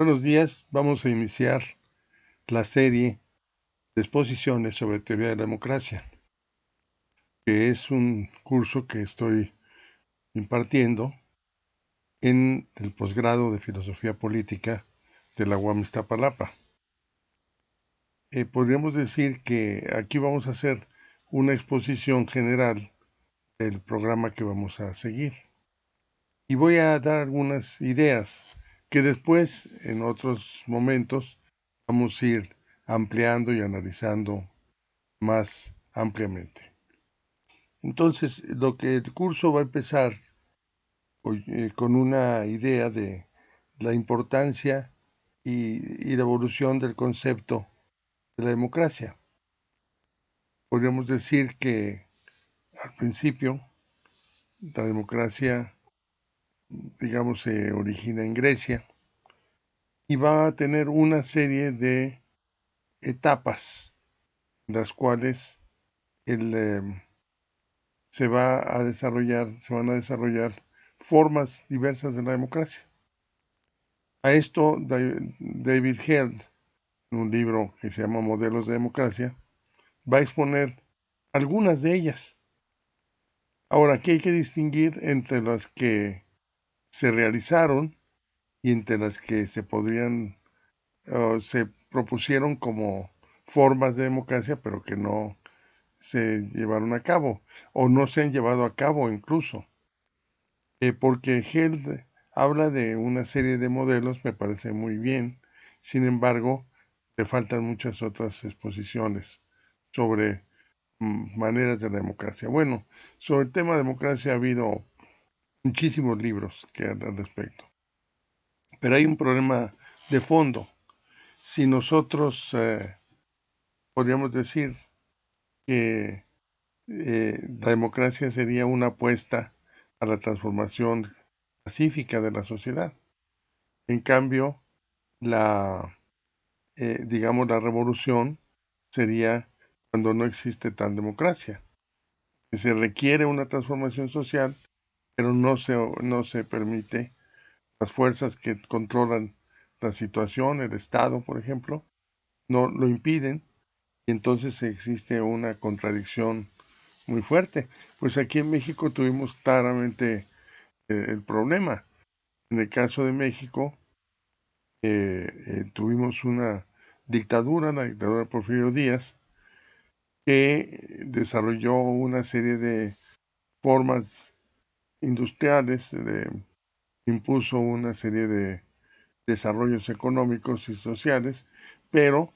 Buenos días, vamos a iniciar la serie de exposiciones sobre teoría de la democracia, que es un curso que estoy impartiendo en el posgrado de Filosofía Política de la UAM Iztapalapa. Podríamos decir que aquí vamos a hacer una exposición general del programa que vamos a seguir. Y voy a dar algunas ideas que después, en otros momentos, vamos a ir ampliando y analizando más ampliamente. Entonces, lo que el curso va a empezar con una idea de la importancia y la evolución del concepto de la democracia. Podríamos decir que al principio la democracia, digamos, se origina en Grecia y va a tener una serie de etapas en las cuales se van a desarrollar formas diversas de la democracia. A esto David Held, en un libro que se llama Modelos de Democracia, va a exponer algunas de ellas. Ahora, aquí hay que distinguir entre las que se realizaron y entre las que se propusieron como formas de democracia, pero que no se llevaron a cabo, o no se han llevado a cabo incluso. Porque Held habla de una serie de modelos, me parece muy bien, sin embargo, le faltan muchas otras exposiciones sobre maneras de la democracia. Bueno, sobre el tema de democracia ha habido muchísimos libros que hablan al respecto, pero hay un problema de fondo. Si nosotros podríamos decir que la democracia sería una apuesta a la transformación pacífica de la sociedad. En cambio, digamos, la revolución sería cuando no existe tal democracia. Que se requiere una transformación social, pero no se permite. Las fuerzas que controlan la situación, el Estado, por ejemplo, no lo impiden, y entonces existe una contradicción muy fuerte. Pues aquí en México tuvimos claramente el problema. En el caso de México, tuvimos una dictadura, la dictadura de Porfirio Díaz, que desarrolló una serie de formas industriales, impuso una serie de desarrollos económicos y sociales, pero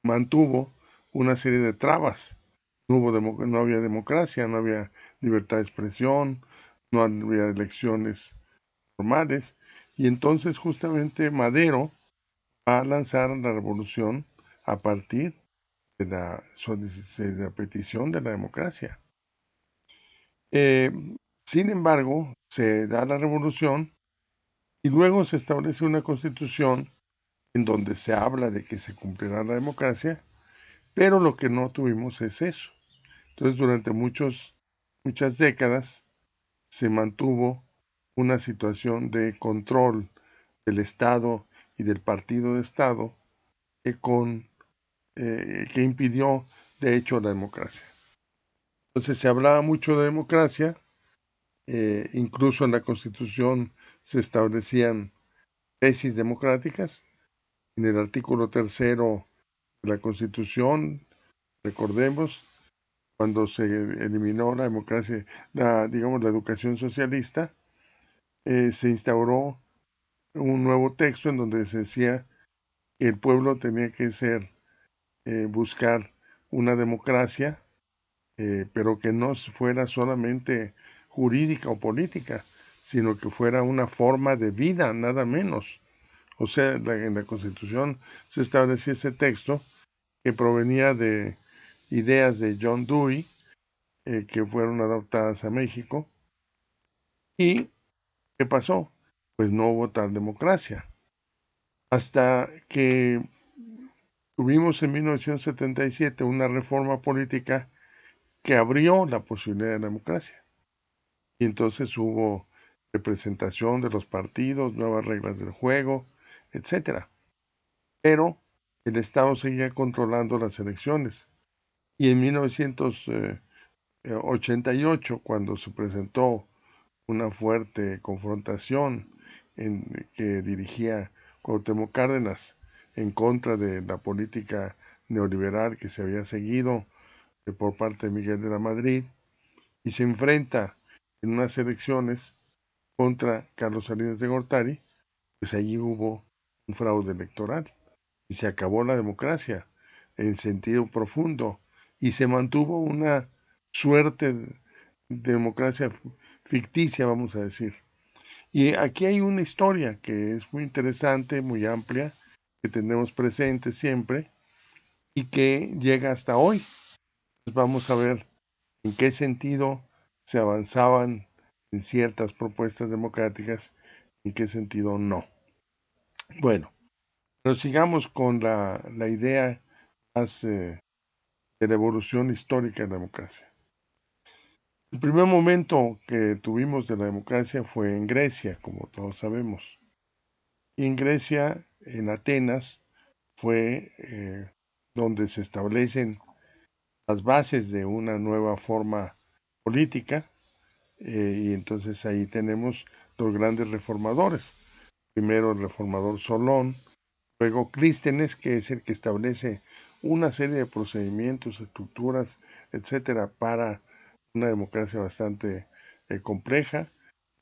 mantuvo una serie de trabas. No había democracia, no había libertad de expresión, no había elecciones normales, y entonces justamente Madero va a lanzar la revolución a partir de la petición de la democracia. Sin embargo, se da la revolución y luego se establece una constitución en donde se habla de que se cumplirá la democracia, pero lo que no tuvimos es eso. Entonces, durante muchas décadas se mantuvo una situación de control del Estado y del partido de Estado que impidió, de hecho, la democracia. Entonces, se hablaba mucho de democracia, incluso en la Constitución se establecían tesis democráticas. En el artículo 3 de la Constitución, recordemos, cuando se eliminó la democracia, digamos, la educación socialista, se instauró un nuevo texto en donde se decía que el pueblo tenía que buscar una democracia, pero que no fuera solamente jurídica o política, sino que fuera una forma de vida, nada menos. O sea, en la Constitución se establecía ese texto que provenía de ideas de John Dewey, que fueron adaptadas a México. ¿Y qué pasó? Pues no hubo tal democracia. Hasta que tuvimos en 1977 una reforma política que abrió la posibilidad de la democracia. Y entonces hubo representación de los partidos, nuevas reglas del juego, etc. Pero el Estado seguía controlando las elecciones. Y en 1988, cuando se presentó una fuerte confrontación que dirigía Cuauhtémoc Cárdenas en contra de la política neoliberal que se había seguido por parte de Miguel de la Madrid, y se enfrenta en unas elecciones contra Carlos Salinas de Gortari, pues allí hubo un fraude electoral y se acabó la democracia en sentido profundo y se mantuvo una suerte de democracia ficticia, vamos a decir. Y aquí hay una historia que es muy interesante, muy amplia, que tenemos presente siempre y que llega hasta hoy. Pues vamos a ver en qué sentido se avanzaban en ciertas propuestas democráticas y en qué sentido no. Bueno, pero sigamos con la idea más de la evolución histórica de la democracia. El primer momento que tuvimos de la democracia fue en Grecia, como todos sabemos. Y en Grecia, en Atenas, fue donde se establecen las bases de una nueva forma política, y entonces ahí tenemos los grandes reformadores. Primero el reformador Solón, luego Clístenes, que es el que establece una serie de procedimientos, estructuras, etcétera, para una democracia bastante compleja,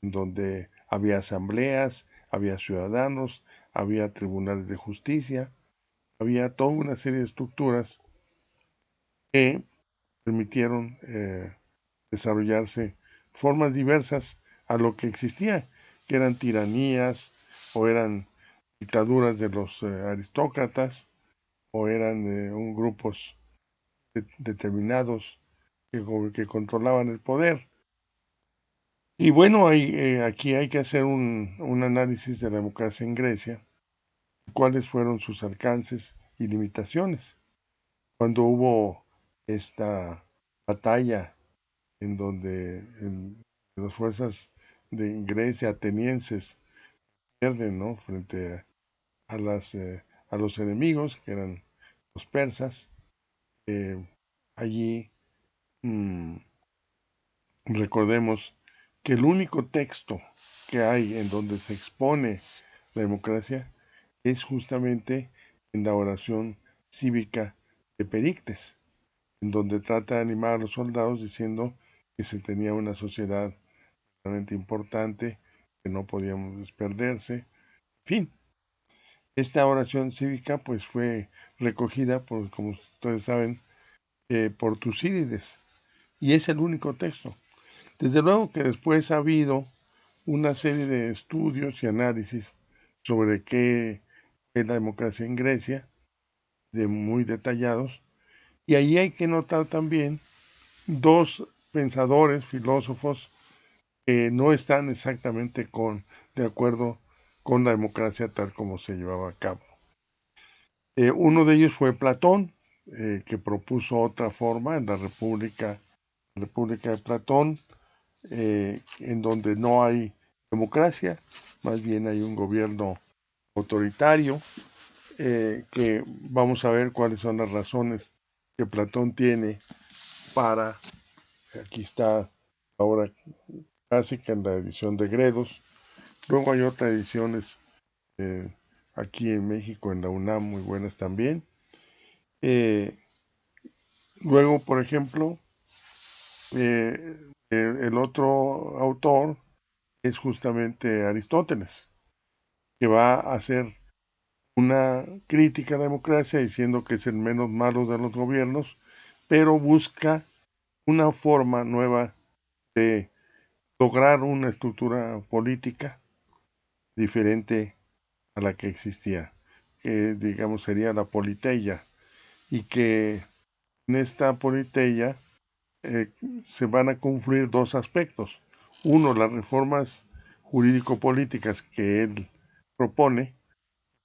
en donde había asambleas, había ciudadanos, había tribunales de justicia, había toda una serie de estructuras que permitieron desarrollarse formas diversas a lo que existía, que eran tiranías o eran dictaduras de los aristócratas o eran grupos determinados que controlaban el poder. Y bueno, aquí hay que hacer un análisis de la democracia en Grecia, cuáles fueron sus alcances y limitaciones. Cuando hubo esta batalla en donde las fuerzas de Grecia atenienses pierden, ¿no?, frente a los enemigos, que eran los persas, allí recordemos que el único texto que hay en donde se expone la democracia es justamente en la oración cívica de Pericles, en donde trata de animar a los soldados diciendo que se tenía una sociedad realmente importante, que no podíamos perderse. En fin, esta oración cívica pues fue recogida, como ustedes saben, por Tucídides, y es el único texto. Desde luego que después ha habido una serie de estudios y análisis sobre qué es la democracia en Grecia, muy detallados, y ahí hay que notar también dos pensadores, filósofos, que no están exactamente de acuerdo con la democracia tal como se llevaba a cabo. Uno de ellos fue Platón, que propuso otra forma en la República de Platón, en donde no hay democracia, más bien hay un gobierno autoritario, que vamos a ver cuáles son las razones que Platón tiene para, aquí está ahora clásica en la edición de Gredos, luego hay otras ediciones aquí en México en la UNAM muy buenas también. Luego, por ejemplo, el otro autor es justamente Aristóteles, que va a hacer una crítica a la democracia diciendo que es el menos malo de los gobiernos, pero busca una forma nueva de lograr una estructura política diferente a la que existía, que digamos sería la politeia, y que en esta politeia se van a confluir dos aspectos. Uno, las reformas jurídico-políticas que él propone.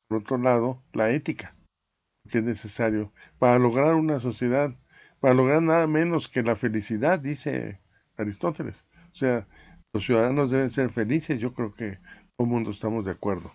Por otro lado, la ética, que es necesario para lograr una sociedad, para lograr nada menos que la felicidad, dice Aristóteles. O sea, Los ciudadanos deben ser felices, yo creo que todo el mundo estamos de acuerdo.